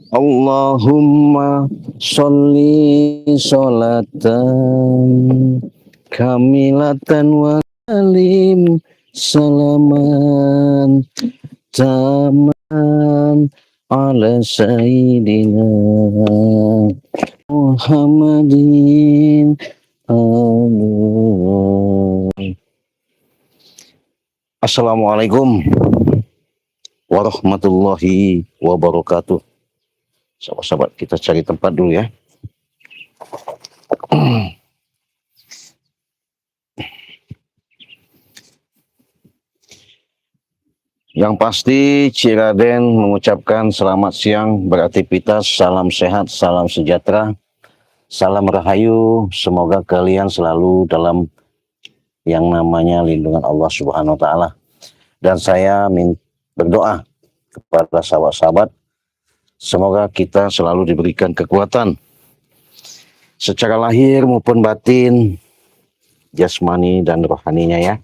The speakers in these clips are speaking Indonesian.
Allahumma sholli sholatan kamilatan wa salim salaman taman ala sayyidina Muhammadin. Assalamualaikum warahmatullahi wabarakatuh. Sahabat-sahabat, kita cari tempat dulu ya. Yang pasti Cik Raden mengucapkan selamat siang beraktivitas, salam sehat, salam sejahtera, salam rahayu. Semoga kalian selalu dalam yang namanya lindungan Allah Subhanahu wa taala. Dan saya berdoa kepada sahabat-sahabat, semoga kita selalu diberikan kekuatan secara lahir maupun batin, jasmani dan rohaninya ya.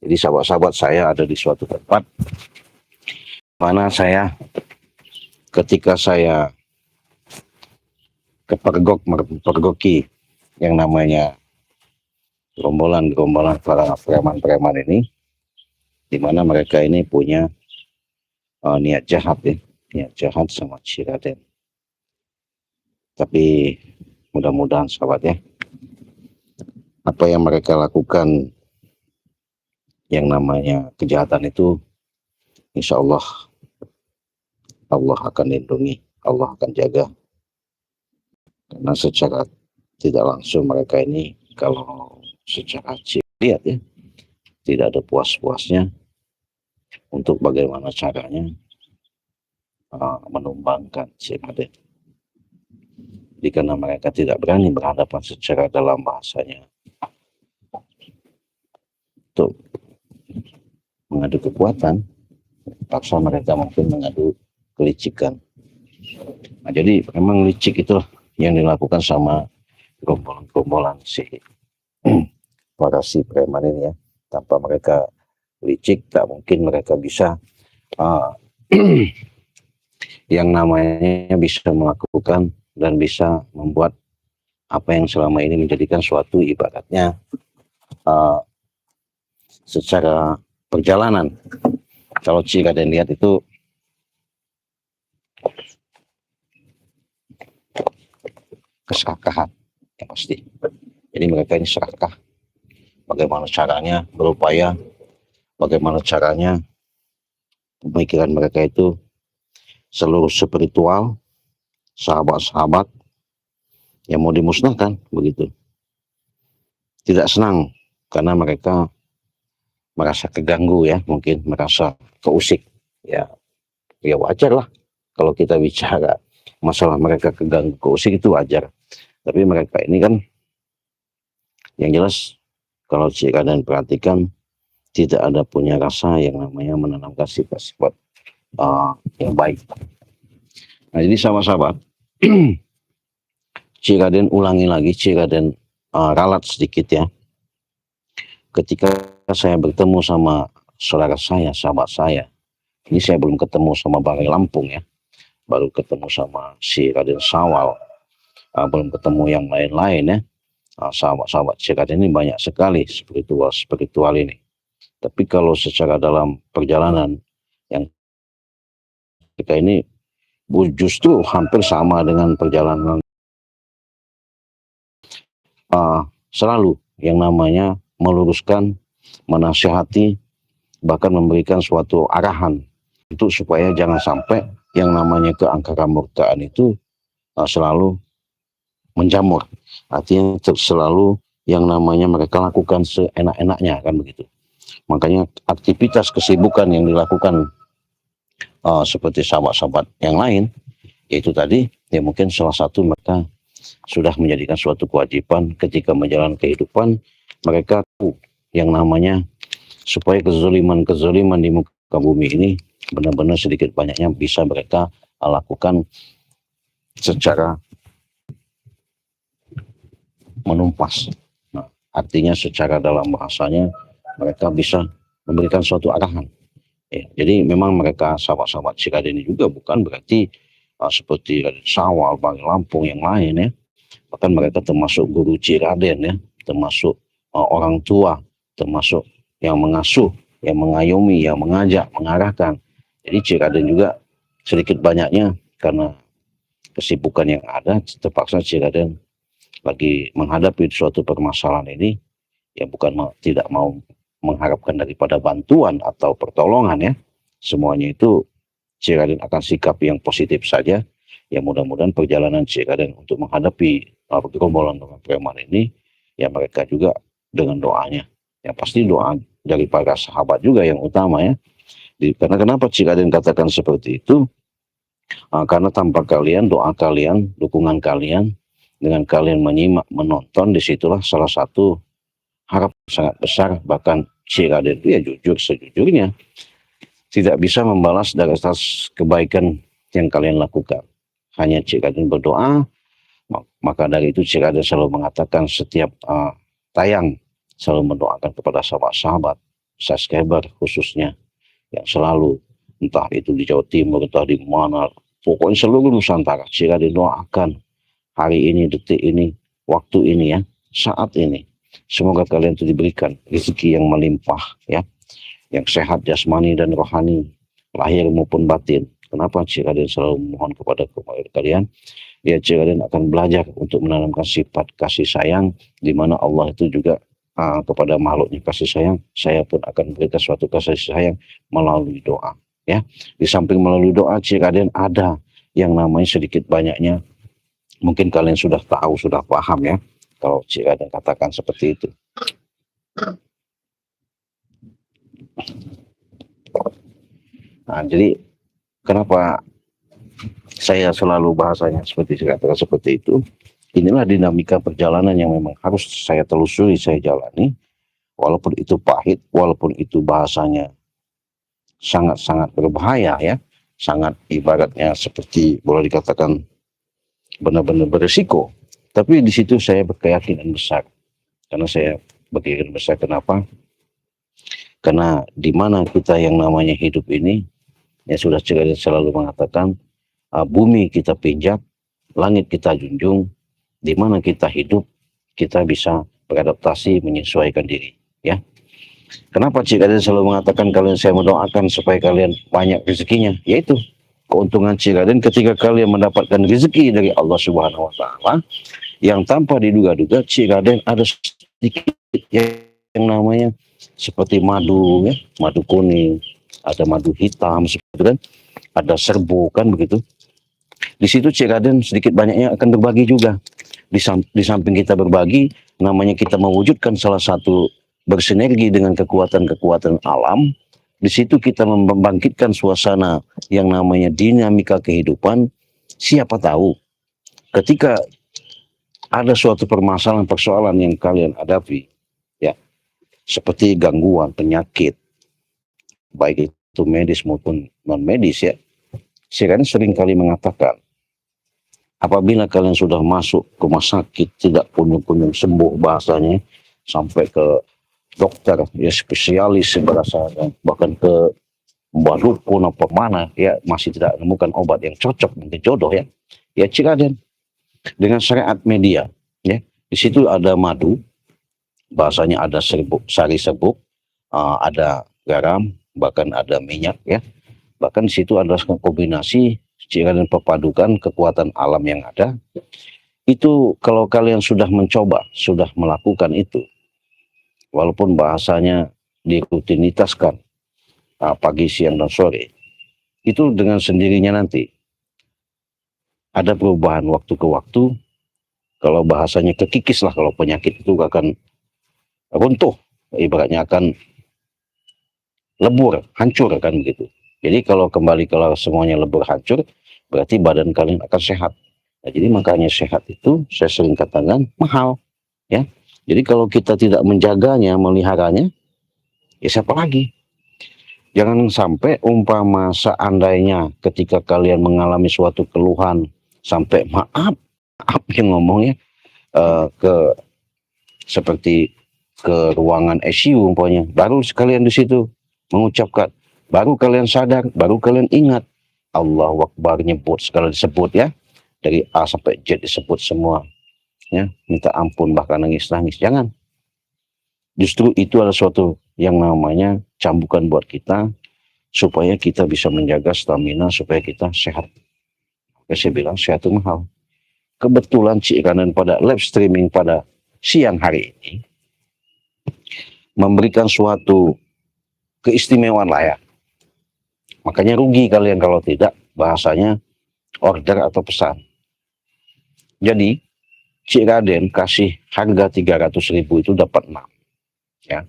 Jadi sahabat-sahabat, saya ada di suatu tempat mana saya ketika saya mempergoki yang namanya gerombolan para preman-preman ini, di mana mereka ini punya niat jahat ya, niat jahat sama Cik Raden. Tapi mudah-mudahan sahabat ya, apa yang mereka lakukan yang namanya kejahatan itu, insya Allah Allah akan lindungi, Allah akan jaga. Karena secara tidak langsung mereka ini, kalau secara lihat ya, tidak ada puas-puasnya untuk bagaimana caranya menumbangkan Cik Raden. Jadi karena mereka tidak berani berhadapan secara dalam bahasanya untuk mengadu kekuatan, paksa mereka mungkin mengadu kelicikan. Nah, jadi memang licik itu yang dilakukan sama gerombolan para si preman ini ya. Tanpa mereka licik, tak mungkin mereka bisa yang namanya bisa melakukan dan bisa membuat apa yang selama ini menjadikan suatu ibaratnya secara perjalanan. Kalau Cik Raden lihat itu keserakahan yang pasti. Jadi mereka ini serakah. Bagaimana caranya berupaya, bagaimana caranya pemikiran mereka itu seluruh spiritual, sahabat-sahabat yang mau dimusnahkan begitu. Tidak senang karena mereka merasa keganggu ya, mungkin merasa keusik ya. Ya wajar lah kalau kita bicara masalah mereka keganggu keusik, itu wajar. Tapi mereka ini kan yang jelas kalau Cik Raden perhatikan tidak ada punya rasa yang namanya menanamkan sifat-sifat yang baik. Nah jadi sahabat-sahabat, Cik Raden ulangi lagi, Cik Raden ralat sedikit ya. Ketika saya bertemu sama saudara saya, sahabat saya, ini saya belum ketemu sama Bang Lampung ya, baru ketemu sama si Raden Sawal, belum ketemu yang lain-lain ya. Sahabat-sahabat Cik Raden ini banyak sekali spiritual ini. Tapi kalau secara dalam perjalanan yang kita ini justru hampir sama dengan perjalanan selalu yang namanya meluruskan, menasihati, bahkan memberikan suatu arahan untuk supaya jangan sampai yang namanya keangkaran murkaan itu selalu menjamur. Artinya selalu yang namanya mereka lakukan seenak-enaknya kan begitu. Makanya aktivitas kesibukan yang dilakukan seperti sahabat-sahabat yang lain, yaitu tadi ya mungkin salah satu mereka sudah menjadikan suatu kewajiban ketika menjalani kehidupan mereka yang namanya supaya kezaliman di muka bumi ini benar-benar sedikit banyaknya bisa mereka lakukan secara menumpas. Nah, artinya secara dalam bahasanya mereka bisa memberikan suatu arahan. Ya, jadi memang mereka sahabat-sahabat Cik Raden ini juga bukan berarti seperti Raden Sawal, Bang Lampung yang lain ya. Bahkan mereka termasuk guru Cik Raden ya, termasuk orang tua, termasuk yang mengasuh, yang mengayomi, yang mengajak, mengarahkan. Jadi Cik Raden juga sedikit banyaknya karena kesibukan yang ada, terpaksa Cik Raden lagi menghadapi suatu permasalahan ini, ya bukan tidak mau mengharapkan daripada bantuan atau pertolongan ya. Semuanya itu Cik Raden akan sikap yang positif saja. Ya mudah-mudahan perjalanan Cik Raden untuk menghadapi gerombolan orang preman ini, ya mereka juga dengan doanya. Ya pasti doa dari para sahabat juga yang utama ya. Karena kenapa Cik Raden katakan seperti itu? Karena tanpa kalian, doa kalian, dukungan kalian, dengan kalian menyimak, menonton, disitulah salah satu harap sangat besar. Bahkan Cik Raden itu ya jujur sejujurnya tidak bisa membalas dari atas kebaikan yang kalian lakukan. Hanya Cik Raden berdoa, maka dari itu Cik Raden selalu mengatakan setiap tayang, selalu mendoakan kepada sahabat-sahabat, subscriber khususnya, yang selalu, entah itu di Jawa Timur, entah di mana, pokoknya seluruh Nusantara, Cik Raden doakan hari ini, detik ini, waktu ini ya, saat ini. Semoga kalian itu diberikan rezeki yang melimpah ya, yang sehat jasmani dan rohani, lahir maupun batin. Kenapa Cik Raden selalu mohon kepada kalian? Ya Cik Raden akan belajar untuk menanamkan sifat kasih sayang, di mana Allah itu juga kepada makhluknya kasih sayang. Saya pun akan berikan suatu kasih sayang melalui doa. Ya, di samping melalui doa, Cik Raden ada yang namanya sedikit banyaknya. Mungkin kalian sudah tahu, sudah paham ya, kalau Cik Raden katakan seperti itu. Nah, jadi kenapa saya selalu bahasanya seperti saya katakan seperti itu? Inilah dinamika perjalanan yang memang harus saya telusuri, saya jalani. Walaupun itu pahit, walaupun itu bahasanya sangat-sangat berbahaya ya, sangat ibaratnya seperti boleh dikatakan benar-benar berisiko. Tapi di situ saya berkeyakinan besar. Karena saya berkeyakinan besar, kenapa? Karena di mana kita yang namanya hidup ini, ya sudah selalu mengatakan, bumi kita pinjak, langit kita junjung, di mana kita hidup, kita bisa beradaptasi, menyesuaikan diri. Ya. Kenapa Cik Raden selalu mengatakan kalian, saya mendoakan supaya kalian banyak rezekinya, yaitu keuntungan Cik Raden ketika kalian mendapatkan rezeki dari Allah Subhanahu Wa Taala yang tanpa diduga-duga. Cik Raden ada sedikit yang namanya seperti madu ya, madu kuning, ada madu hitam seperti kan, ada serbu kan begitu. Di situ Cik Raden sedikit banyaknya akan berbagi juga. Di samping kita berbagi, namanya kita mewujudkan salah satu bersinergi dengan kekuatan-kekuatan alam. Di situ kita membangkitkan suasana yang namanya dinamika kehidupan. Siapa tahu ketika ada suatu persoalan yang kalian hadapi, ya, seperti gangguan, penyakit, baik itu medis maupun non medis ya. Saya sering kali mengatakan, apabila kalian sudah masuk ke rumah sakit tidak kunjung-kunjung sembuh bahasanya, sampai ke dokter ya spesialis bahasanya, bahkan ke mbak dukun apa mana ya, masih tidak menemukan obat yang cocok, mungkin jodoh ya. Ya Cik Raden dengan syariat media ya, di situ ada madu, bahasanya ada serbuk, sari serbuk, ada garam, bahkan ada minyak ya. Bahkan di situ ada kombinasi Cik Raden perpadukan kekuatan alam yang ada. Itu kalau kalian sudah mencoba, sudah melakukan itu, walaupun bahasanya dirutinitaskan pagi, siang, dan sore, itu dengan sendirinya nanti ada perubahan waktu ke waktu. Kalau bahasanya kekikis lah, kalau penyakit itu akan runtuh, ibaratnya akan lebur, hancur kan begitu. Jadi kalau semuanya lebur, hancur, berarti badan kalian akan sehat. Nah, jadi makanya sehat itu saya sering katakan mahal ya. Jadi kalau kita tidak menjaganya, meliharanya, ya siapa lagi? Jangan sampai umpama seandainya ketika kalian mengalami suatu keluhan, sampai maaf yang ngomongnya seperti ke ruangan ICU umpamanya, baru sekalian di situ mengucapkan, baru kalian sadar, baru kalian ingat Allahu Akbar, nyebut segala disebut ya, dari A sampai Z disebut semua ya, minta ampun bahkan nangis-nangis. Jangan. Justru itu adalah suatu yang namanya cambukan buat kita supaya kita bisa menjaga stamina, supaya kita sehat. Saya bilang sehat itu mahal. Kebetulan Cik Kanan pada live streaming pada siang hari ini memberikan suatu keistimewaan lah ya. Makanya rugi kalian kalau tidak bahasanya order atau pesan. Jadi Cik Raden kasih harga 300.000 itu dapat 6 ya.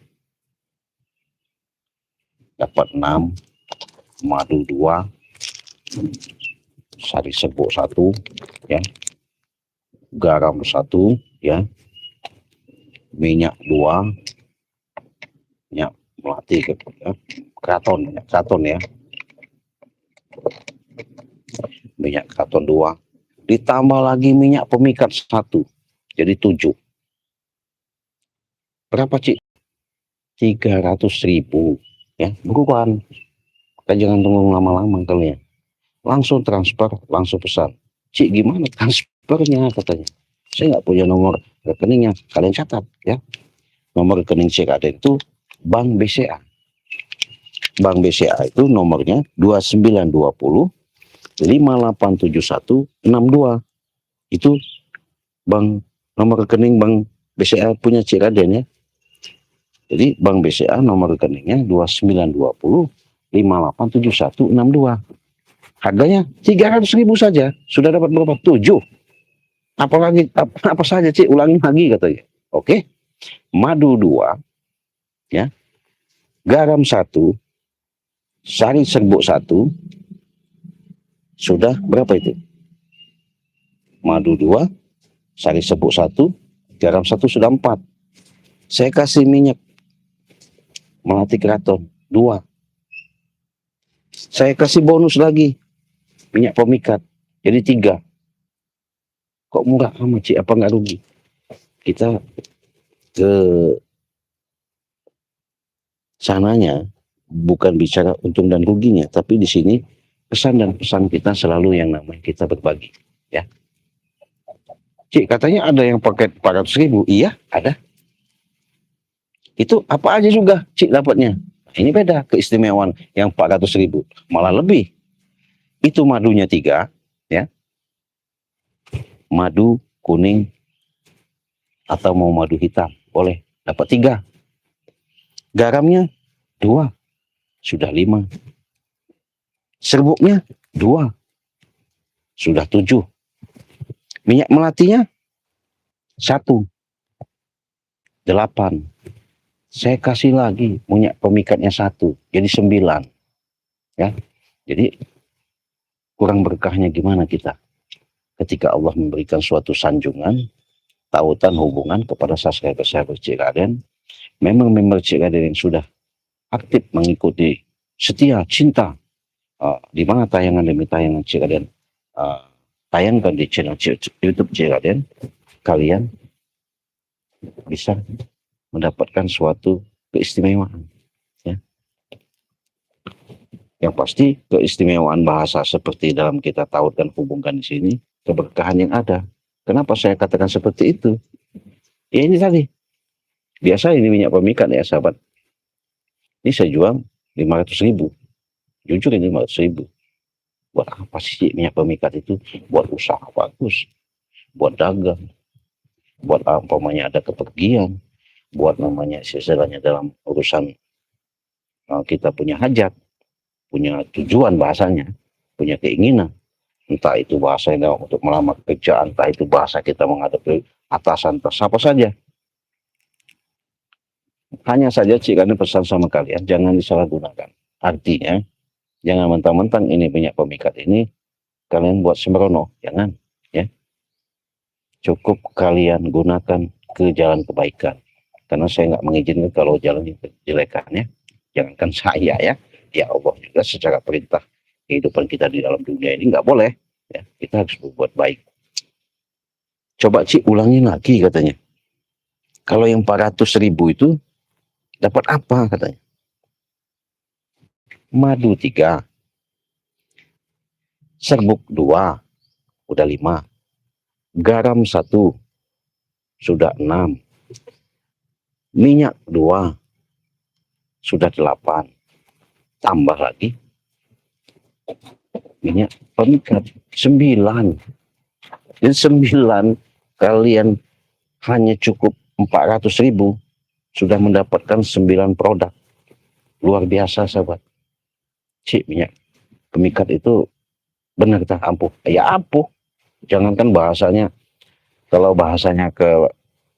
Dapat 6, madu 2, sari serbuk 1 ya, garam 1 ya, minyak 2, minyak melati ya, kraton ya, minyak kraton 2, ditambah lagi minyak pemikat 1, jadi 7. Berapa Cik? 300.000 ya, buruan. Kita jangan tunggu lama-lama kalian. Langsung transfer, langsung pesan. Cik, gimana transfernya katanya? Saya nggak punya nomor rekeningnya. Kalian catat ya. Nomor rekening Cik Raden itu Bank BCA. Bank BCA itu nomornya 2920 587162. Itu bank, nomor rekening Bank BCA punya Cik Raden ya. Jadi Bank BCA nomor rekeningnya 2920 587162. Harganya 300.000 saja. Sudah dapat berapa? 7. Apalagi apa saja Cik, ulangin lagi katanya. Oke. Madu 2 ya. Garam 1, sari serbuk 1. Sudah berapa itu? Madu 2, sari serbuk 1, garam 1 sudah 4. Saya kasih minyak melati kraton 2. Saya kasih bonus lagi minyak pemikat, jadi 3. Kok murah amat Cik? Apa nggak rugi? Kita ke sananya bukan bicara untung dan ruginya, tapi di sini pesan dan pesan kita selalu yang namanya kita berbagi ya. Cik, katanya ada yang paket 400.000. Iya, ada. Itu apa aja juga Cik dapatnya. Ini beda keistimewaan yang 400.000, malah lebih. Itu madunya 3 ya. Madu kuning atau mau madu hitam boleh, dapat 3. Garamnya 2, sudah 5. Serbuknya 2, sudah 7. Minyak melatinya 1, 8. Saya kasih lagi minyak pemikatnya 1, jadi 9 ya. Jadi kurang berkahnya gimana kita ketika Allah memberikan suatu sanjungan, tautan, hubungan kepada subscriber Cik Raden. Memang member Cik Raden yang sudah aktif mengikuti, setia, cinta di mana tayangan demi tayangan Cik Raden tayangkan di channel YouTube Cik Raden, kalian bisa mendapatkan suatu keistimewaan ya. Yang pasti keistimewaan bahasa seperti dalam kita tautkan, hubungkan di sini, keberkahan yang ada. Kenapa saya katakan seperti itu? Ya ini tadi. Biasa ini minyak pemikat ya sahabat. Ini saya jual 500.000. Jujur ini 500.000. Buat apa sih minyak pemikat itu? Buat usaha bagus. Buat dagang. Buat umpamanya ada kepergian. Buat namanya istilahnya dalam urusan kita punya hajat. Punya tujuan bahasanya. Punya keinginan. Entah itu bahasanya untuk melamar kerja. Entah itu bahasa kita menghadapi atasan. Apa saja. Hanya saja Cik Raden pesan sama kalian, jangan disalahgunakan. Artinya, jangan mentang-mentang ini minyak pemikat ini, kalian buat sembrono. Jangan. Ya. Cukup kalian gunakan ke jalan kebaikan. Karena saya nggak mengizinkan kalau jalan kejelekannya. Jangankan saya ya. Ya Allah juga secara perintah kehidupan kita di dalam dunia ini nggak boleh. Ya. Kita harus berbuat baik. Coba Cik ulangin lagi katanya. Kalau yang 400.000 itu, dapat apa katanya? Madu 3, serbuk 2, udah 5. Garam 1, sudah 6. Minyak 2, sudah 8. Tambah lagi minyak pemikat 9. Jadi 9 kalian hanya cukup 400.000 sudah mendapatkan 9 produk. Luar biasa sahabat. Cik, minyak pemikat itu benar tak ampuh? Ya ampuh. Jangankan bahasanya, kalau bahasanya ke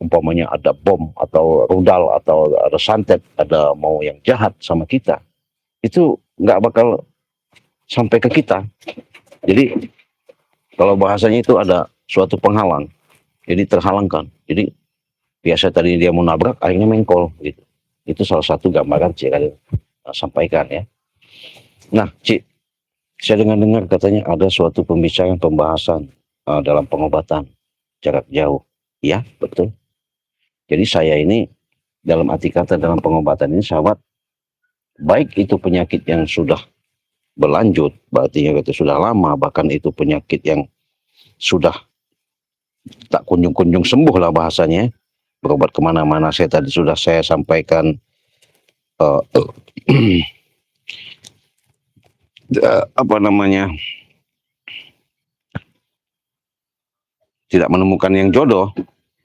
umpamanya ada bom atau rudal atau ada santet, ada mau yang jahat sama kita, itu nggak bakal sampai ke kita. Jadi kalau bahasanya itu ada suatu penghalang, jadi terhalangkan. Jadi biasa tadi dia mau nabrak, akhirnya mengkol gitu. Itu salah satu gambaran Cik kalian sampaikan ya. Nah Cik, saya dengar katanya ada suatu pembahasan dalam pengobatan jarak jauh. Ya, betul. Jadi saya ini dalam arti kata dalam pengobatan ini sahabat, baik itu penyakit yang sudah berlanjut, berarti itu sudah lama, bahkan itu penyakit yang sudah tak kunjung-kunjung sembuh lah bahasanya, berobat kemana-mana. Saya tadi sudah saya sampaikan apa namanya, tidak menemukan yang jodoh,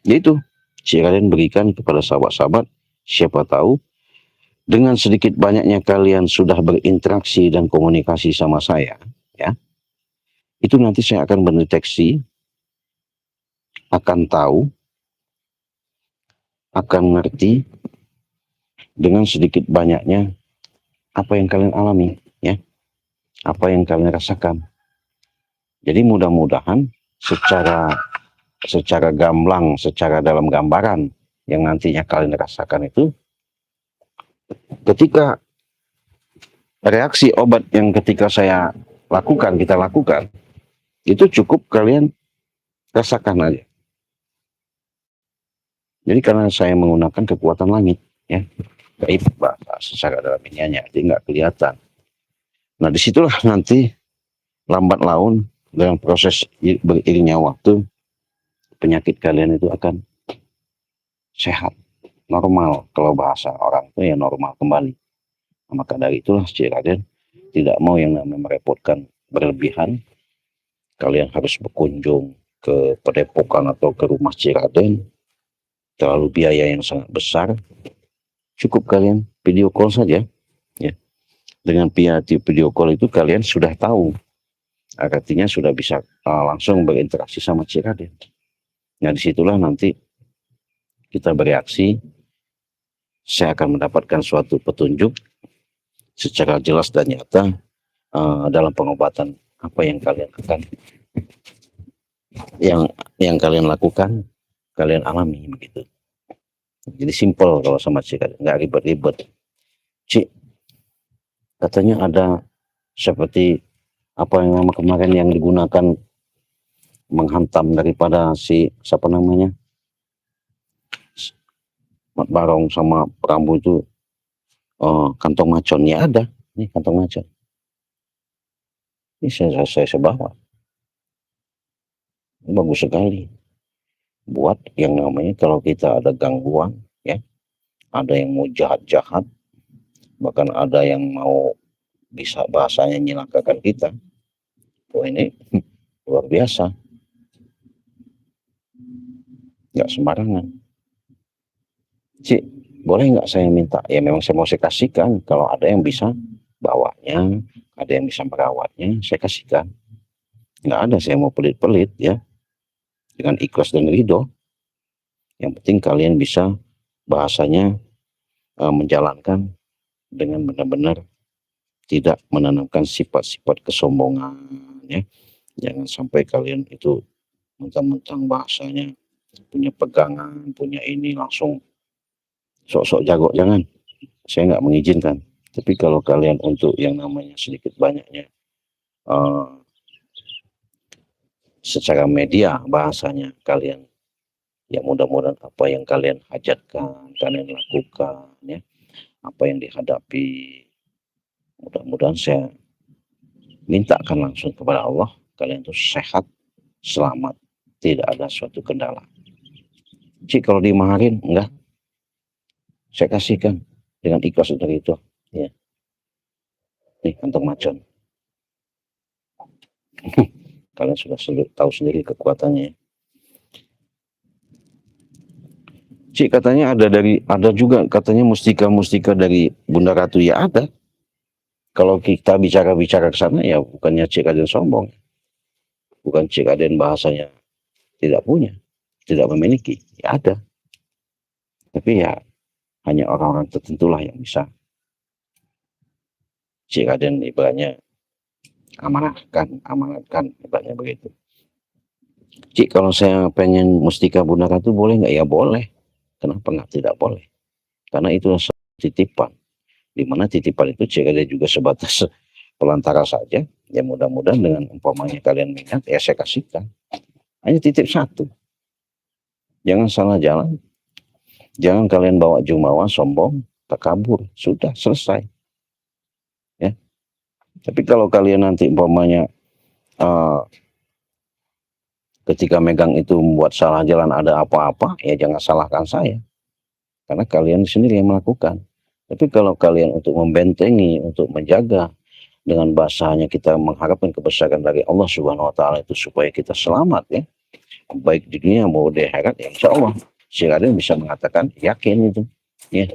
yaitu kalian berikan kepada sahabat-sahabat, siapa tahu dengan sedikit banyaknya kalian sudah berinteraksi dan komunikasi sama saya, ya, itu nanti saya akan mendeteksi, akan tahu, akan ngerti dengan sedikit banyaknya apa yang kalian alami, ya, apa yang kalian rasakan. Jadi mudah-mudahan secara gamblang, secara dalam gambaran yang nantinya kalian rasakan itu, ketika reaksi obat yang ketika saya lakukan, kita lakukan, itu cukup kalian rasakan aja. Jadi karena saya menggunakan kekuatan langit, ya, gaib secara dalam iniannya, jadi nggak kelihatan. Nah disitulah nanti lambat laun dalam proses beriringnya waktu, penyakit kalian itu akan sehat, normal. Kalau bahasa orang itu ya normal kembali. Nah, maka dari itulah Cik Raden tidak mau yang namanya merepotkan berlebihan. Kalian harus berkunjung ke Padepokan atau ke rumah Cik Raden, terlalu biaya yang sangat besar. Cukup kalian video call saja, ya. Dengan video call itu kalian sudah tahu, artinya sudah bisa langsung berinteraksi sama Cik Raden. Nah disitulah nanti kita bereaksi, saya akan mendapatkan suatu petunjuk secara jelas dan nyata dalam pengobatan apa yang kalian akan yang kalian lakukan, kalian alami begitu. Jadi simpel kalau sama Cik, nggak ribet-ribet. Cik, katanya ada seperti apa yang nama kemarin yang digunakan menghantam daripada si siapa namanya, Mat Barong sama Rambu itu, kantong macon. Ya ada, nih kantong macon. Ini saya bawa. Ini bagus sekali. Buat yang namanya kalau kita ada gangguan, ya, ada yang mau jahat-jahat, bahkan ada yang mau bisa bahasanya nyelakakan kita. Oh ini luar biasa. Nggak sembarangan. Cik, boleh nggak saya minta? Ya memang saya mau saya kasihkan. Kalau ada yang bisa bawanya, ada yang bisa merawatnya, saya kasihkan. Nggak ada saya mau pelit-pelit, ya. Dengan ikhlas dan ridho. Yang penting kalian bisa bahasanya menjalankan dengan benar-benar tidak menanamkan sifat-sifat kesombongan, ya. Jangan sampai kalian itu mentang-mentang bahasanya punya pegangan, punya ini langsung sok-sok jago. Jangan, saya nggak mengizinkan. Tapi kalau kalian untuk yang namanya sedikit banyaknya secara media bahasanya kalian, ya mudah-mudahan apa yang kalian hajatkan, kalian lakukan, ya, apa yang dihadapi, mudah-mudahan saya mintakan langsung kepada Allah, kalian itu sehat, selamat, tidak ada suatu kendala. Cik, kalau dimaharin, enggak, saya kasihkan dengan ikhlas untuk itu. Ya. Nih, kantong macan. Kalian sudah tahu sendiri kekuatannya. Cik, katanya ada juga katanya mustika dari Bunda Ratu. Ya ada. Kalau kita bicara ke sana, ya bukannya Cik Aden sombong, bukan Cik Aden bahasanya tidak punya, tidak memiliki. Ya ada. Tapi ya hanya orang-orang tertentulah yang bisa Cik Aden ibaratnya amanatkan ibaratnya begitu. Cik, kalau saya pengen mustika Bunda Ratu boleh nggak? Ya boleh. Kenapa nggak tidak boleh? Karena itu titipan. Dimana titipan itu Cik Aden juga sebatas pelantara saja. Ya mudah-mudahan dengan umpamanya kalian minat, ya saya kasihkan. Hanya titip satu. Jangan salah jalan. Jangan kalian bawa jumawa, sombong, takabur. Sudah selesai. Ya. Tapi kalau kalian nanti umpamanya ketika megang itu membuat salah jalan, ada apa-apa, ya jangan salahkan saya. Karena kalian sendiri yang melakukan. Tapi kalau kalian untuk membentengi, untuk menjaga, dengan bahasanya kita mengharapkan kebesaran dari Allah Subhanahu wa Ta'ala itu supaya kita selamat, ya, baik di dunia maupun di akhirat, ya insya Allah si Raden bisa mengatakan yakin itu. Ya.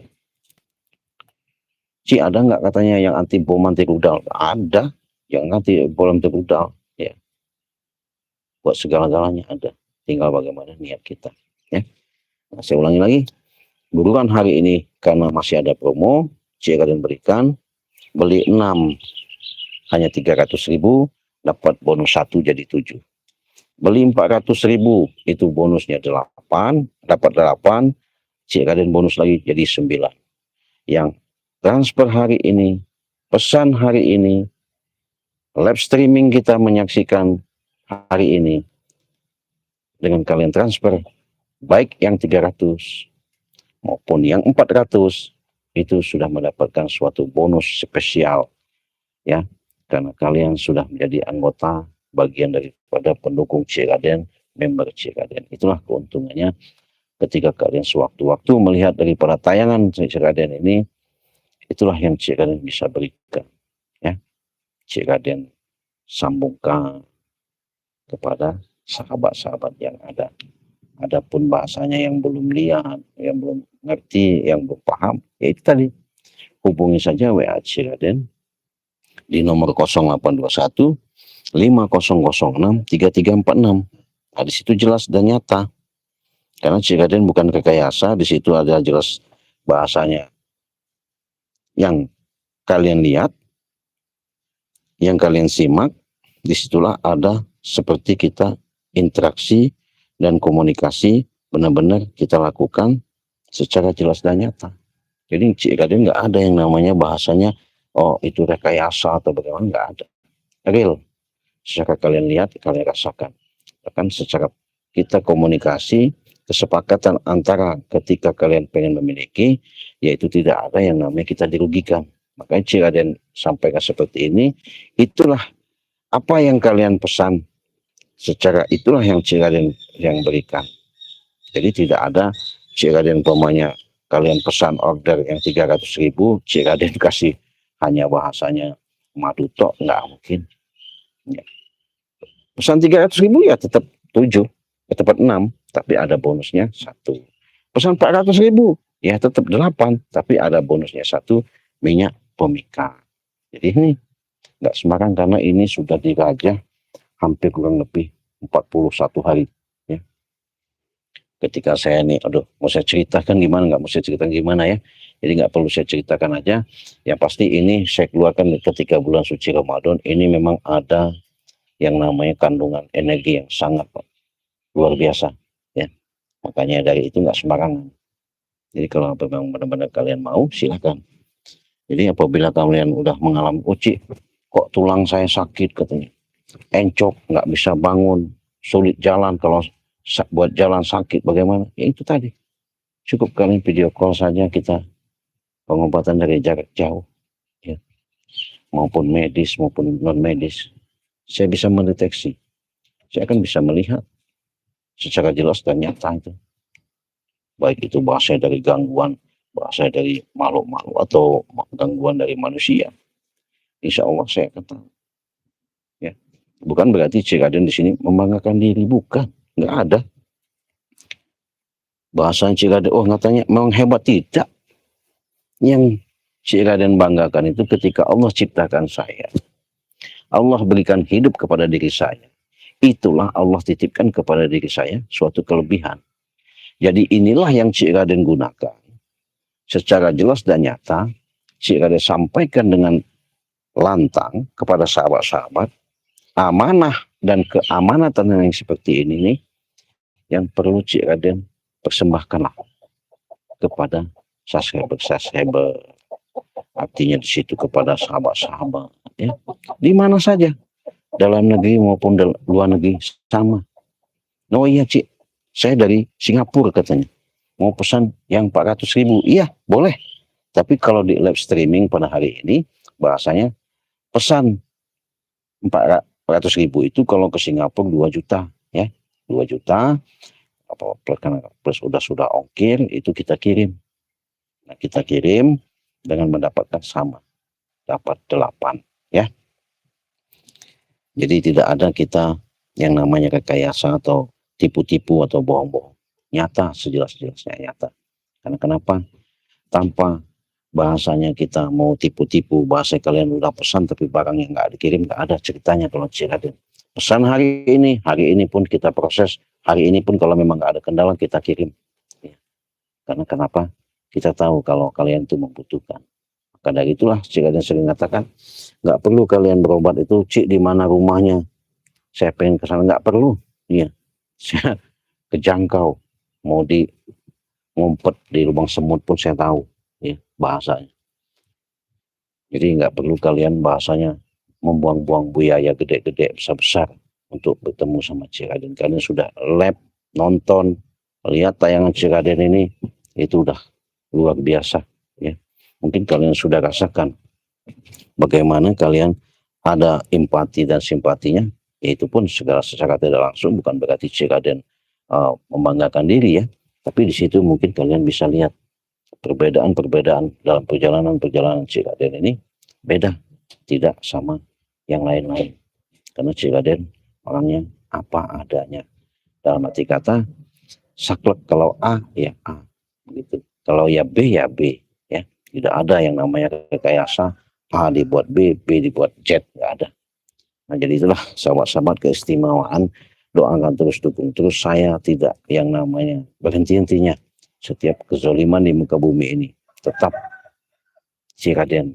Si ada nggak katanya yang anti bom anti rudal? Ada yang anti bom anti rudal. Ya. Buat segala-galanya ada. Tinggal bagaimana niat kita. Ya. Nah, saya ulangi lagi. Buruan hari ini karena masih ada promo, si Raden berikan beli 6 hanya 300.000, dapat bonus 1 jadi 7. Beli 400.000 itu bonusnya 8, dapat 8, Cik Raden bonus lagi jadi 9. Yang transfer hari ini, pesan hari ini, live streaming kita menyaksikan hari ini, dengan kalian transfer, baik yang 300 maupun yang 400, itu sudah mendapatkan suatu bonus spesial, ya, karena kalian sudah menjadi anggota bagian daripada pendukung Cik Raden, member Cik Raden. Itulah keuntungannya ketika kalian sewaktu-waktu melihat daripada tayangan Cik Raden ini, itulah yang Cik Raden bisa berikan. Ya, Cik Raden sambungkan kepada sahabat-sahabat yang ada. Adapun bahasanya yang belum lihat, yang belum ngerti, yang belum paham, ya itu tadi, hubungi saja WA Cik Raden di nomor 0821 5006 3346. Nah, di situ jelas dan nyata. Karena Cik Raden bukan rekayasa, di situ ada jelas bahasanya yang kalian lihat, yang kalian simak, disitulah ada seperti kita interaksi dan komunikasi benar-benar kita lakukan secara jelas dan nyata. Jadi Cik Raden nggak ada yang namanya bahasanya, oh itu rekayasa atau bagaimana, nggak ada. Real. Secara kalian lihat, kalian rasakan. Bahkan secara kita komunikasi, kesepakatan antara ketika kalian pengen memiliki, yaitu tidak ada yang namanya kita dirugikan. Makanya Cik Raden sampaikan seperti ini, itulah apa yang kalian pesan, secara itulah yang Cik Raden yang berikan. Jadi tidak ada Cik Raden umpamanya kalian pesan order yang 300.000, Cik Raden kasih hanya bahasanya madu tok, nggak mungkin. Ya. Pesan 300.000 ya tetap 7, ya tetap 6, tapi ada bonusnya 1. Pesan 400.000 ya tetap 8, tapi ada bonusnya 1, minyak pemikat. Jadi ini nggak sembarang, karena ini sudah dirajah hampir kurang lebih 41 hari. Ya. Ketika saya nih, aduh, mau saya ceritakan gimana, nggak mau saya ceritakan gimana ya. Jadi nggak perlu saya ceritakan aja. Yang pasti ini saya keluarkan ketika bulan suci Ramadan, ini memang ada yang namanya kandungan energi yang sangat luar biasa, ya. Makanya dari itu nggak sembarangan. Jadi kalau memang benar-benar kalian mau, silakan. Jadi apabila kalian udah mengalami uci, kok tulang saya sakit katanya, encok, nggak bisa bangun, sulit jalan, kalau buat jalan sakit bagaimana? Ya itu tadi, cukup kalian video call saja, kita pengobatan dari jarak jauh. Ya. maupun medis maupun non medis, saya bisa mendeteksi, saya akan bisa melihat secara jelas dan nyata itu, baik itu bahasa dari gangguan, bahasa dari makhluk-makhluk atau gangguan dari manusia. Insya Allah saya akan tahu. Ya, bukan berarti Cik Raden di sini membanggakan diri, bukan, nggak ada. Bahasa Cik Raden, oh katanya memang hebat, tidak. Yang Cik Raden banggakan itu ketika Allah ciptakan saya, Allah berikan hidup kepada diri saya, itulah Allah titipkan kepada diri saya suatu kelebihan. Jadi inilah yang Cik Raden gunakan secara jelas dan nyata. Cik Raden sampaikan dengan lantang kepada sahabat-sahabat, amanah dan keamanatan yang seperti ini nih yang perlu Cik Raden persembahkan kepada subscriber. Artinya di situ kepada sahabat-sahabat, ya, di mana saja, dalam negeri maupun luar negeri sama. Oh iya Cik, saya dari Singapura katanya, mau pesan yang 400.000, iya boleh. Tapi kalau di live streaming pada hari ini, bahasanya pesan 400.000 itu kalau ke Singapura 2 juta, ya, 2 juta, plus sudah ongkir, itu kita kirim. Nah, kita kirim dengan mendapatkan sama, dapat 8, ya. Jadi tidak ada kita yang namanya rekayasa atau tipu-tipu atau bohong-bohong. Nyata, sejelas-jelasnya nyata. Karena kenapa? Tanpa bahasanya kita mau tipu-tipu, bahasa kalian udah pesan tapi barangnya nggak dikirim, nggak ada ceritanya kalau Cik Raden. Pesan hari ini pun kita proses, hari ini pun kalau memang nggak ada kendala kita kirim. Ya. Karena kenapa? Kita tahu kalau kalian itu membutuhkan. Maka dari itulah Cik Raden sering katakan, nggak perlu kalian berobat itu, Cik di mana rumahnya, saya pengen ke sana, nggak perlu. Iya, saya kejangkau, mau di ngumpet di lubang semut pun saya tahu, ya, bahasanya. Jadi nggak perlu kalian bahasanya membuang-buang biaya gede-gede besar-besar untuk bertemu sama Cik Raden. Kalian sudah nonton, lihat tayangan Cik Raden ini, itu udah luar biasa, ya. Mungkin kalian sudah rasakan bagaimana kalian ada empati dan simpatinya, yaitu pun secara tidak langsung, bukan berarti Cik Raden membanggakan diri, ya, tapi di situ mungkin kalian bisa lihat perbedaan dalam perjalanan Cik Raden ini beda, tidak sama yang lain-lain. Karena Cik Raden orangnya apa adanya. Dalam arti kata, saklek kalau A ya A, begitu. Kalau ya B ya B, ya. Tidak ada yang namanya rekayasa A dibuat B, B dibuat Z, nggak ada. Nah, jadi itulah sahabat-sahabat keistimewaan. Doakan terus, dukung terus, saya tidak yang namanya berhenti-hentinya. Setiap kezoliman di muka bumi ini tetap Cik Raden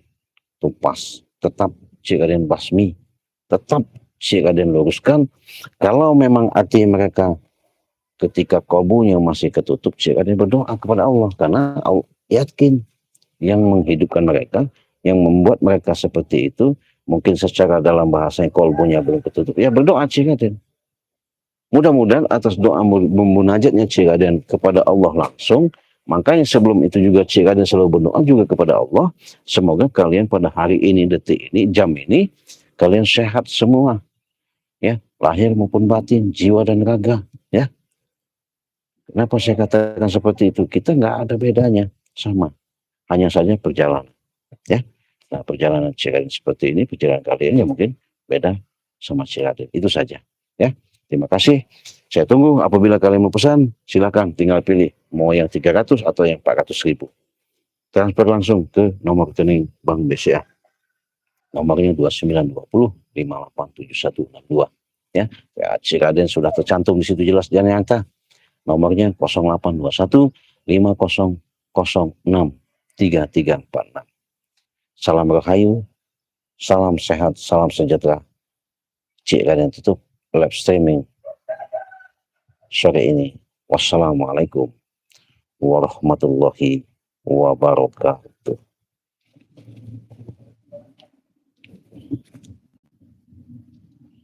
tumpas, tetap Cik Raden basmi, tetap Cik Raden luruskan. Kalau memang hati mereka ketika kalbunya masih ketutup, Cik Raden berdoa kepada Allah, karena Allah yakin yang menghidupkan mereka, yang membuat mereka seperti itu, mungkin secara dalam bahasa kalbunya belum ketutup, ya berdoa Cik Raden. Mudah-mudahan atas doa memunajatnya Cik Raden kepada Allah langsung, makanya sebelum itu juga Cik Raden selalu berdoa juga kepada Allah, semoga kalian pada hari ini, detik ini, jam ini, kalian sehat semua, ya, lahir maupun batin, jiwa dan raga, ya. Kenapa saya katakan seperti itu? Kita nggak ada bedanya, sama, hanya saja perjalanan, ya. Nah, perjalanan Cik Raden seperti ini, perjalanan kalian ya mungkin beda sama Cik Raden, itu saja, ya. Terima kasih. Saya tunggu apabila kalian mau pesan, silakan tinggal pilih mau yang 300 atau yang 400.000. Transfer langsung ke nomor rekening Bank BCA. Nomornya 2920587162, ya. Cik Raden sudah tercantum di situ jelas dan nyata. Nomornya 082150063346. Salam Rahayu, salam sehat, salam sejahtera. Cik Raden tutup live streaming sore ini. Wassalamualaikum warahmatullahi wabarakatuh.